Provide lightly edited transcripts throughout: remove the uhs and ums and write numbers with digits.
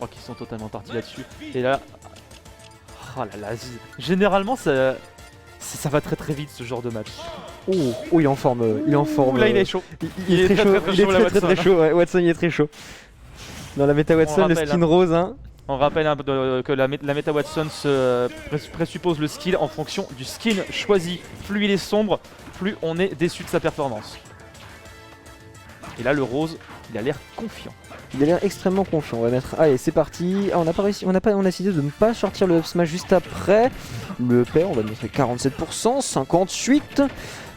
crois qu'ils sont totalement partis là-dessus. Et là, oh là là, généralement ça va très très vite ce genre de match. Oh, il est en forme, il est en forme. Là il est chaud. Il est très chaud, il est très chaud, ouais, Watson il est très chaud. Dans la méta Watson, le skin rose, hein. On rappelle que la méta Watson présuppose le skill en fonction du skin choisi. Plus il est sombre, plus on est déçu de sa performance. Et là le rose, il a l'air confiant. Il a l'air extrêmement confiant. On va mettre. Allez, c'est parti. Ah, on a pas réussi. On a décidé de ne pas sortir le up smash juste après. Le pair, on va le mettre à 47%, 58%.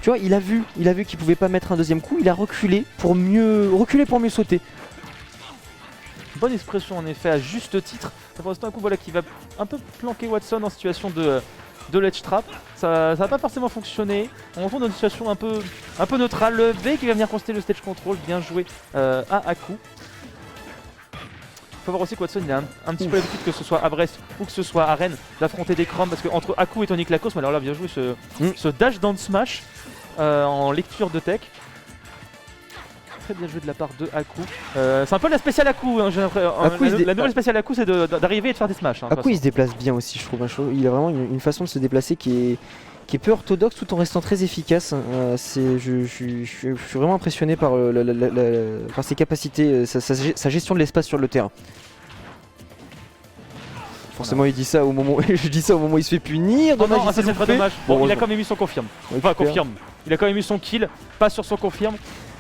Tu vois, il a vu qu'il pouvait pas mettre un deuxième coup. Il a reculé pour mieux sauter. Bonne expression en effet, à juste titre. Pour l'instant, un coup voilà qui va un peu planquer Watson en situation de ledge trap. Ça va pas forcément fonctionner. On retrouve dans une situation un peu neutrale. Le V qui va venir constater le stage control, bien joué à Aku. Il faut voir aussi que Watson il a un petit peu l'habitude, que ce soit à Brest ou que ce soit à Rennes, d'affronter des crumbs, parce que entre Aku et Tony Klakos, mais alors là bien joué ce dash down smash en lecture de tech. Très bien joué de la part de Aku. C'est un peu la spéciale Aku, hein, la nouvelle spéciale Aku, c'est d'arriver et de faire des smash. Hein, Aku il se déplace bien aussi, je trouve. Il a vraiment une façon de se déplacer qui est peu orthodoxe tout en restant très efficace. Je suis vraiment impressionné par ses capacités, sa gestion de l'espace sur le terrain. Forcément, il dit ça au moment, je dis ça au moment où il se fait punir. Non, ça c'est très dommage. Bon, il a quand même eu son confirme. Enfin, confirme. Il a quand même eu son kill, pas sur son confirme.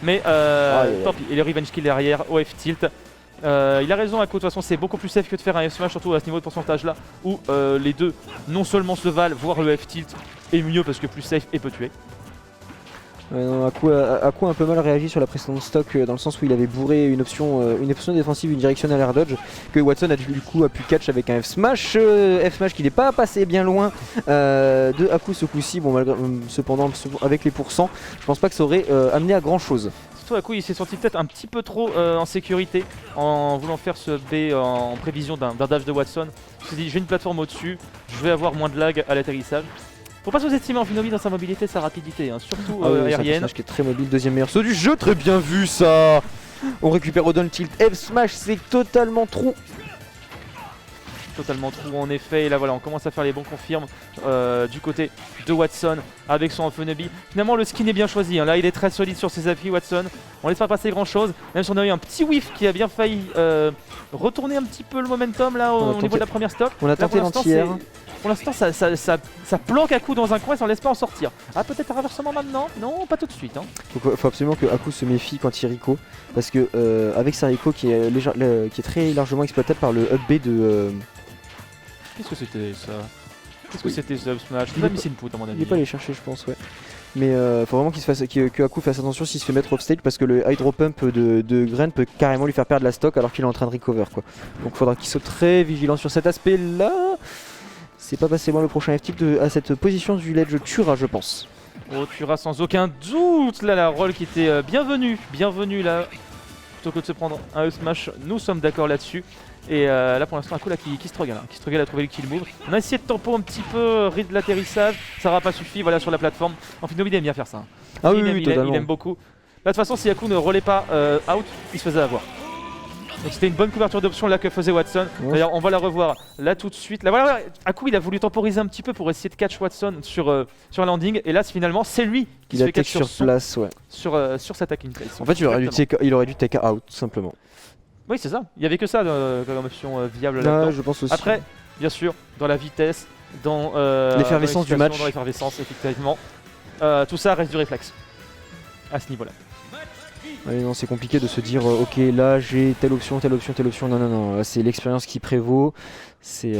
Mais tant pis, et le revenge kill derrière, OF tilt. Il a raison, Aku, de toute façon c'est beaucoup plus safe que de faire un F-smash, surtout à ce niveau de pourcentage là, où les deux non seulement se valent, voire le F-tilt est mieux parce que plus safe et peut tuer. Aku a un peu mal réagi sur la précédente stock, dans le sens où il avait bourré une option défensive, une directional air dodge, que Watson a du coup pu catch avec un F-smash, F-smash qui n'est pas passé bien loin de Aku ce coup-ci. Bon, cependant avec les pourcents, je pense pas que ça aurait amené à grand chose. Surtout Aku il s'est senti peut-être un petit peu trop en sécurité en voulant faire ce B en prévision d'un dash de Watson. Il s'est dit j'ai une plateforme au-dessus, je vais avoir moins de lag à l'atterrissage. Faut pas sous-estimer Amphinobi dans sa mobilité, sa rapidité, hein, surtout aérienne. F-smash qui est très mobile, deuxième meilleur saut du jeu, très bien vu ça. On récupère au down tilt, F-smash c'est totalement trou. Totalement trou en effet, et là voilà on commence à faire les bons confirmes du côté de Watson avec son Amphinobi. Finalement le skin est bien choisi, hein. Là il est très solide sur ses appuis Watson, on laisse pas passer grand chose, même si on a eu un petit whiff qui a bien failli retourner un petit peu le momentum là au niveau de la première stock. On a tenté l'anti-air. Pour l'instant ça planque Aku dans un coin et ça ne laisse pas en sortir. Ah peut-être un renversement maintenant? Non, pas tout de suite. Hein. Faut absolument que Aku se méfie quand il Rico, parce que avec sa Rico qui est très largement exploitable par le up B de... Qu'est-ce que c'était ça? Qu'est-ce que c'était ce up smash? Il a mis input à mon avis. Il est pas allé chercher je pense, ouais. Mais faut vraiment que Aku fasse attention s'il se fait mettre off stage, parce que le hydro pump de Gren peut carrément lui faire perdre la stock alors qu'il est en train de recover quoi. Donc faudra qu'il soit très vigilant sur cet aspect là. C'est pas passé loin le prochain F-tilt à cette position du ledge Tura je pense. Oh Tura sans aucun doute, là la roll qui était bienvenue là. Plutôt que de se prendre un smash, nous sommes d'accord là-dessus. Et là pour l'instant Aku là qui struggle, hein, qui struggle à trouver le kill move. On a essayé de tempo un petit peu, read l'atterrissage, ça n'aura pas suffi, voilà sur la plateforme. Amphinobi il aime bien faire ça. Hein. Ah il aime beaucoup. Là de toute façon si Aku ne relaie pas out, il se faisait avoir. Donc c'était une bonne couverture d'options là que faisait Watson. D'ailleurs on va la revoir là tout de suite. Là voilà, Aku il a voulu temporiser un petit peu pour essayer de catch Watson sur un landing. Et là finalement c'est lui qui se fait catch sur place, ouais. sur cette attack in place. En fait il aurait dû take out tout simplement. Oui c'est ça, il n'y avait que ça comme option viable là-dedans. Je pense aussi. Après bien sûr dans la vitesse, dans l'effervescence du match. Dans l'effervescence effectivement. Tout ça reste du réflexe à ce niveau là. Ouais, non, c'est compliqué de se dire ok là j'ai telle option. Non, c'est l'expérience qui prévaut, c'est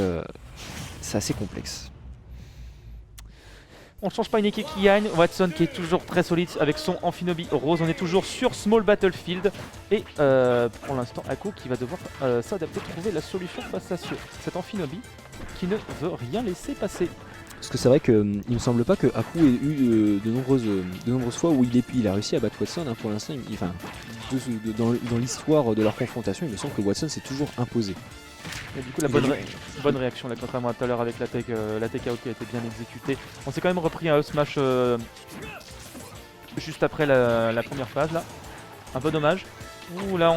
assez complexe. On ne change pas une équipe qui gagne, Watson qui est toujours très solide avec son Amphinobi rose, on est toujours sur Small Battlefield et pour l'instant Aku qui va devoir s'adapter, trouver la solution face à cet Amphinobi qui ne veut rien laisser passer. Parce que c'est vrai qu'il me semble pas que Aku ait eu de nombreuses fois où il a réussi à battre Watson, hein. Pour l'instant, dans l'histoire de leur confrontation, il me semble que Watson s'est toujours imposé. Et du coup la bonne réaction là, contrairement à tout à l'heure avec la take out qui a été bien exécutée. On s'est quand même repris un up smash juste après la première phase là. Un peu dommage. Ouh là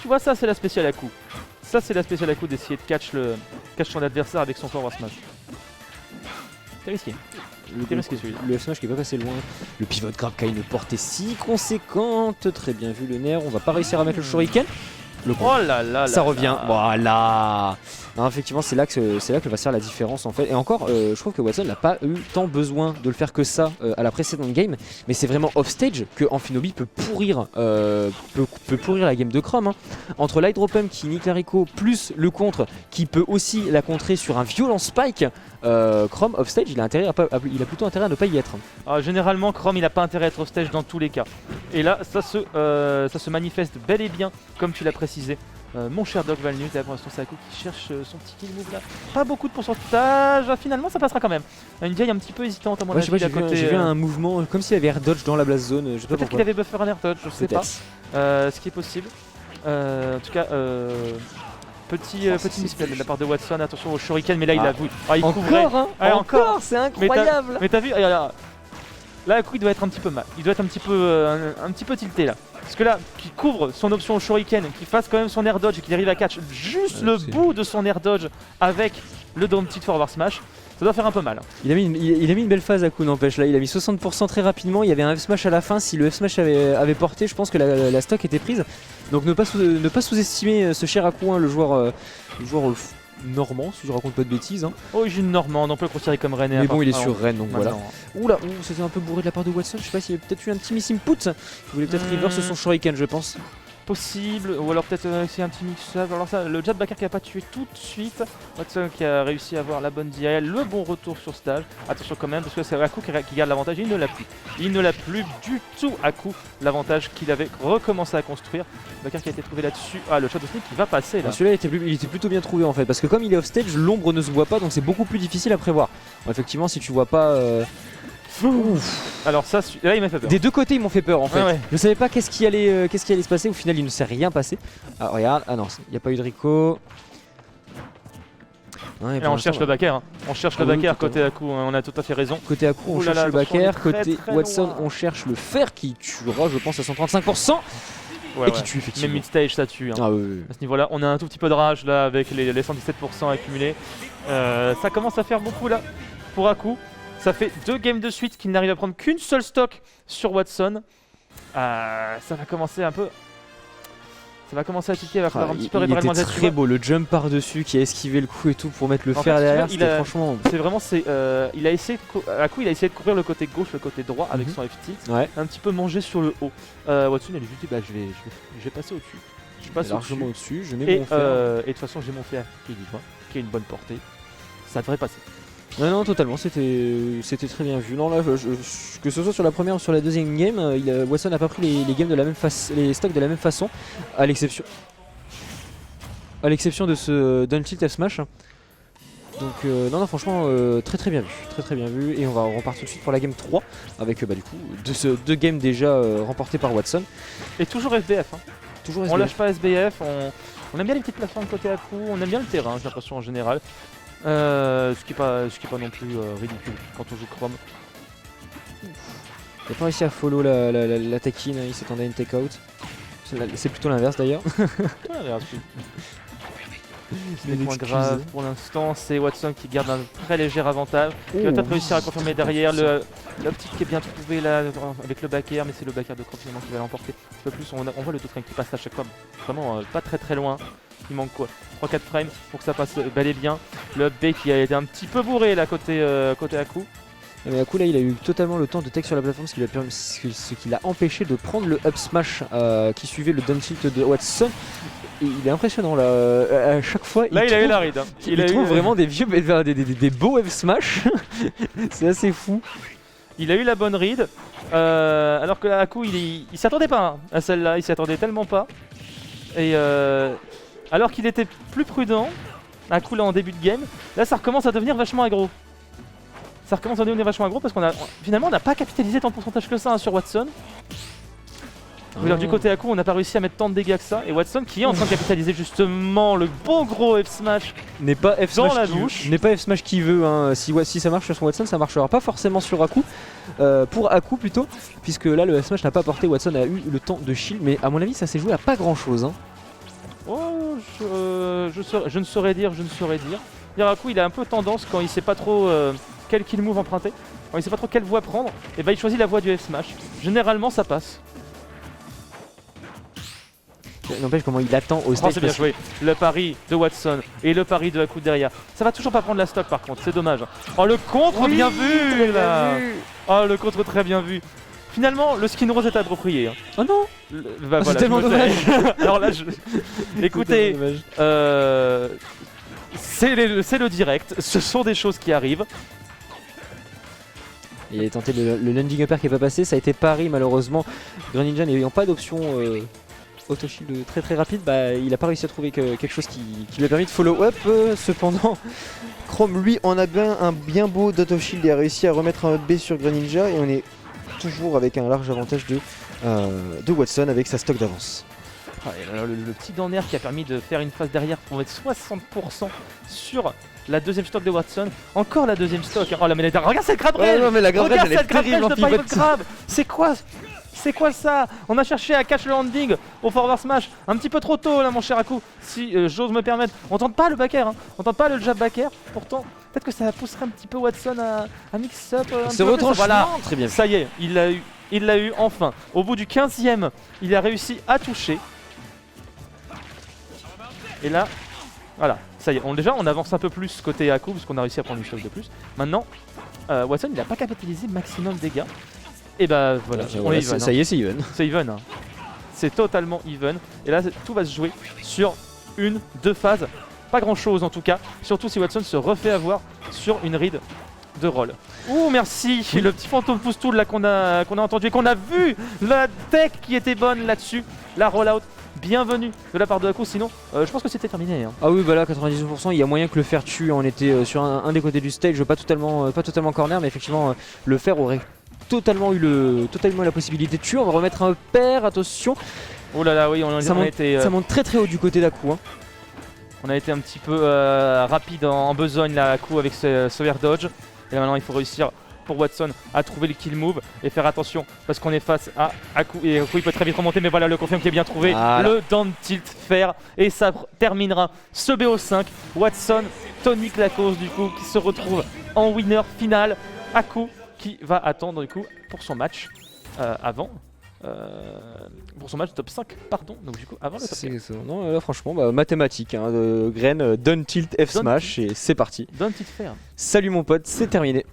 tu vois ça c'est la spéciale Aku. Ça c'est la spéciale Aku d'essayer de catch son adversaire avec son forward smash. C'est risqué. Le F-Smash qui est pas passé loin. Le pivot grab qui a une portée si conséquente. Très bien vu le nerf. On va pas réussir à mettre le shuriken. Oh là là, ça revient. Voilà. Non, effectivement, c'est là que va se faire la différence en fait. Et encore, je trouve que Watson n'a pas eu tant besoin de le faire que ça à la précédente game. Mais c'est vraiment off-stage que Amphinobi peut pourrir la game de Chrome. Hein. Entre l'Hydro Pump qui nique la Rico plus le contre qui peut aussi la contrer sur un violent spike. Chrome off-stage, il a plutôt intérêt à ne pas y être. Alors, généralement, Chrome il n'a pas intérêt à être off-stage dans tous les cas. Et là, ça se manifeste bel et bien, comme tu l'as précisé. Mon cher Doc Valnut, là pour l'instant c'est Aku qui cherche son petit kill move là. Pas beaucoup de pourcentage, finalement ça passera quand même. Une vieille un petit peu hésitante à mon avis. J'ai vu un mouvement comme s'il avait air dodge dans la blast zone. Peut-être qu'il avait buffer un air dodge, je sais pas. Ce qui est possible. En tout cas, petit misplay de la part de Watson. Attention au shuriken, mais là il a vu. Il couvrait. Encore, c'est incroyable. Mais t'as vu, là Aku il doit être un petit peu mal. Il doit être un petit peu tilté là. Parce que là, qu'il couvre son option au shuriken, qu'il fasse quand même son air dodge et qu'il arrive à catch juste le bout de son air dodge avec le down tilt forward smash, ça doit faire un peu mal. Il a mis une belle phase à coup, n'empêche. Là, il a mis 60% très rapidement. Il y avait un F-Smash à la fin. Si le F-Smash avait porté, je pense que la stock était prise. Donc ne pas sous-estimer ce cher Aku, hein, le joueur normand, si je raconte pas de bêtises. Hein. Origine normande, on peut le considérer comme Rennes. Mais bon, il est sur Rennes, donc voilà. Oula, c'était un peu bourré de la part de Watson. Je sais pas s'il y avait peut-être eu un petit miss input. Il voulait peut-être reverse son shuriken, je pense. Possible, ou alors peut-être essayer un petit mix-up. Alors ça, le Jab Backer qui a pas tué tout de suite. Watson qui a réussi à avoir la bonne DIL, le bon retour sur stage. Attention quand même, parce que c'est Aku qui garde l'avantage. Il ne l'a plus. Il ne l'a plus du tout, Aku, l'avantage qu'il avait recommencé à construire. Backer qui a été trouvé là-dessus. Ah, le Shadow Sneak qui va passer là. Celui-là il était plutôt bien trouvé en fait, parce que comme il est off-stage, l'ombre ne se voit pas, donc c'est beaucoup plus difficile à prévoir. Bon, effectivement, si tu vois pas... Ouf. Alors ça, là il m'a fait peur. Des deux côtés ils m'ont fait peur en fait. Ouais. Je savais pas qu'est-ce qui allait se passer. Au final il ne s'est rien passé. Ah regarde, ah non, il n'y a pas eu de Rico. Ouais, on cherche le backer. Hein. On cherche le backer côté Aku, hein. On a tout à fait raison. Côté Aku on cherche le backer. Côté Watson on cherche le fer qui tuera je pense à 135%. Et qui tue effectivement. Même mid-stage ça tue. Hein. Ah, oui. À ce niveau-là, on a un tout petit peu de rage là avec les 117% accumulés. Ça commence à faire beaucoup là pour Aku. Ça fait 2 games de suite qu'il n'arrive à prendre qu'une seule stock sur Watson. Ça va commencer un peu. Ça va commencer à tiquer, il va falloir un petit peu réparer le Il était très beau, le jump par-dessus qui a esquivé le coup et tout pour mettre le fer derrière. Franchement... C'est vraiment, il a essayé de couvrir le côté gauche, le côté droit avec son F-tilt. Ouais. Un petit peu manger sur le haut. Watson, il a juste dit bah, je vais passer au-dessus. Je passe largement au-dessus, je mets mon fer. Et de toute façon, j'ai mon fer qui est libre, qui a une bonne portée. Ça devrait passer. Non, totalement, c'était très bien vu. Non, là, que ce soit sur la première ou sur la deuxième game, Watson n'a pas pris les games de la même les stocks de la même façon, à l'exception de ce down tilt F smash. Donc non, franchement, très bien vu, très bien vu. Et on repart tout de suite pour la game 3 avec du coup deux games déjà remportés par Watson. Et toujours SBF. Hein. Toujours SBF. On lâche pas SBF, on aime bien les petites plateformes côté Aku, on aime bien le terrain, j'ai l'impression en général. Ce qui est pas non plus ridicule quand on joue Chrome. Il n'a pas réussi à follow la take-in, il s'attendait à une take-out. C'est plutôt l'inverse d'ailleurs. Les points graves pour l'instant, c'est Watson qui garde un très léger avantage. Il va peut-être réussir à confirmer derrière le petit qui est bien trouvé là avec le back air, mais c'est le back air de Chrome finalement qui va l'emporter. Un peu plus, on voit le Totrain qui passe à chaque fois, vraiment pas très loin. Il manque quoi 3-4 frames pour que ça passe bel et bien. Le up B qui a été un petit peu bourré là côté Aku. Mais Aku là il a eu totalement le temps de tech sur la plateforme, ce qui l'a empêché de prendre le up smash qui suivait le down tilt de Watson. Et il est impressionnant là, à chaque fois là il a eu la ride. Hein. Il trouve vraiment des beaux F smash. C'est assez fou. Il a eu la bonne read, alors que là Aku il s'attendait pas hein, à celle-là, il s'y attendait tellement pas. Et alors qu'il était plus prudent, Aku là en début de game, là ça recommence à devenir vachement aggro. Parce qu'on finalement on n'a pas capitalisé tant de pourcentage que ça hein, sur Watson. Du côté Aku on n'a pas réussi à mettre tant de dégâts que ça. Et Watson qui est en train de capitaliser justement le beau gros F-Smash n'est pas dans la douche. N'est pas F-Smash qui veut hein. Si ça marche sur Watson ça marchera pas forcément sur Aku. Pour Aku plutôt, puisque là le F-Smash n'a pas porté, Watson a eu le temps de shield. Mais à mon avis ça s'est joué à pas grand chose hein. Oh, je ne saurais dire. Aku, il a un peu tendance quand il sait pas trop quel kill move emprunter, quand il sait pas trop quelle voie prendre, et bah il choisit la voie du F-Smash. Généralement ça passe. N'empêche comment il attend au stage. C'est bien joué. Le pari de Watson et le pari de Aku derrière. Ça va toujours pas prendre la stock par contre, c'est dommage. Oh le contre bien vu là. Oh le contre très bien vu. Finalement le skin rose est approprié. Oh non bah, c'est tellement dommage. Alors là écoutez, c'est le direct, ce sont des choses qui arrivent. Il a tenté le landing upper qui n'est pas passé, ça a été pari malheureusement. Greninja n'ayant pas d'option auto-shield très rapide, bah, il n'a pas réussi à trouver quelque chose qui lui a permis de follow-up. Cependant, Chrome lui en a un bien beau d'auto-shield et a réussi à remettre un B sur Greninja et on est toujours avec un large avantage de Watson avec sa stock d'avance. Le petit down air qui a permis de faire une phase derrière pour mettre 60% sur la deuxième stock de Watson. Encore la deuxième stock. Oh la manette. Regarde cette grab rail. Non mais la grab rail elle est terrible en pivot. C'est quoi ça? On a cherché à catch le landing au forward smash un petit peu trop tôt là mon cher Aku. Si j'ose me permettre. On tente pas le back air, hein. On tente pas le jab back air. Pourtant peut-être que ça pousserait un petit peu Watson à mix up. C'est retranchement. Voilà. Très bien. Ça y est, il l'a eu enfin. Au bout du 15e, il a réussi à toucher. Et là, voilà, ça y est, on avance un peu plus côté Aku parce qu'on a réussi à prendre une chose de plus. Maintenant, Watson il n'a pas capitalisé maximum dégâts. Et bah voilà, on est even. Ça y est, c'est even. C'est even. Hein. C'est totalement even. Et là, tout va se jouer sur 1-2 phases. Pas grand chose en tout cas. Surtout si Watson se refait avoir sur une read de roll. Ouh merci, le petit fantôme pouce tool là qu'on a entendu et qu'on a vu. La tech qui était bonne là-dessus. La rollout. Bienvenue de la part de Aku, sinon je pense que c'était terminé. Hein. Ah oui, bah là 98%, il y a moyen que le fer tue. On était sur un des côtés du stage, pas totalement corner, mais effectivement le fer aurait totalement eu la possibilité de tuer. On va remettre un pair, attention. Oh là là, oui, ça monte très haut du côté d'Aku. Hein. On a été un petit peu rapide en besogne là, Aku avec ce air dodge. Et là, maintenant il faut réussir pour Watson à trouver le kill move et faire attention parce qu'on est face à Aku et Aku il peut très vite remonter, mais voilà le confirm qui est bien trouvé, le down tilt fair et ça terminera ce BO5. Watson tonique la cause du coup qui se retrouve en winner final. Aku qui va attendre du coup pour son match pour son match top 5 pardon, donc du coup avant le top 5. Non là franchement mathématique hein, de Gren, down tilt F smash et c'est parti. Down tilt fair. Salut mon pote, c'est terminé.